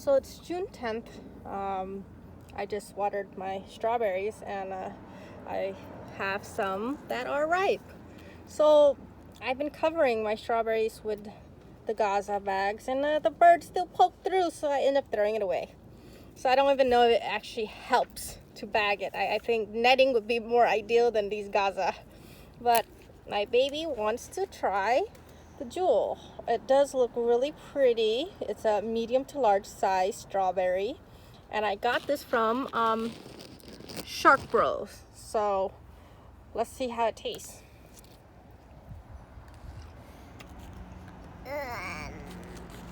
So it's June 10th. I just watered my strawberries and I have some that are ripe. So I've been covering my strawberries with the Gaza bags, and the birds still poke through, so I end up throwing it away. So I don't even know if it actually helps to bag it. I think netting would be more ideal than these Gaza. But my baby wants to try the Jewel. It does look really pretty. It's a medium to large size strawberry, and I got this from Shark Bros. So let's see how it tastes.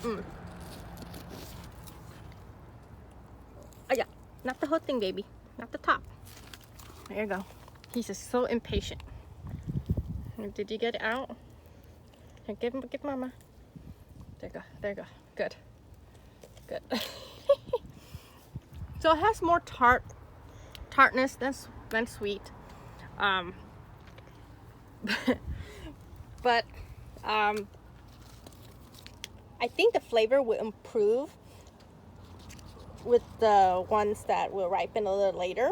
Oh yeah, not the whole thing, baby, not the top. There you go. He's just so impatient. Did you get it out? Here, give mama. There you go, there you go. Good, good. So it has more tartness than sweet. But I think the flavor will improve with the ones that will ripen a little later,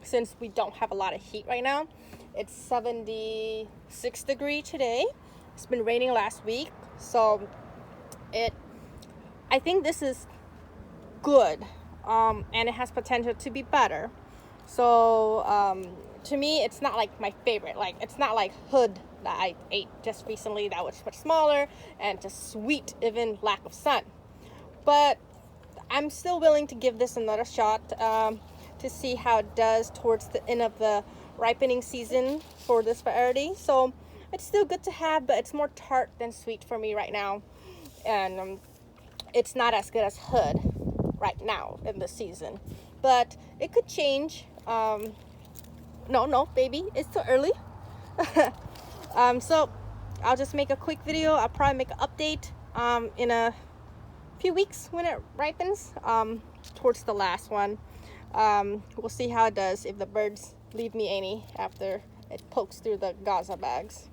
since we don't have a lot of heat right now. It's 76 degrees today. It's been raining last week, so I think this is good, and it has potential to be better. So to me, it's not like my favorite. Like, it's not like Hood that I ate just recently that was much smaller and just sweet, even lack of sun. But I'm still willing to give this another shot to see how it does towards the end of the ripening season for this variety. So it's still good to have, but it's more tart than sweet for me right now, and it's not as good as Hood right now in the season, but it could change. No, baby, it's too early. So I'll just make a quick video. I'll probably make an update in a few weeks when it ripens, towards the last one. We'll see how it does, if the birds leave me any after it pokes through the Gaza bags.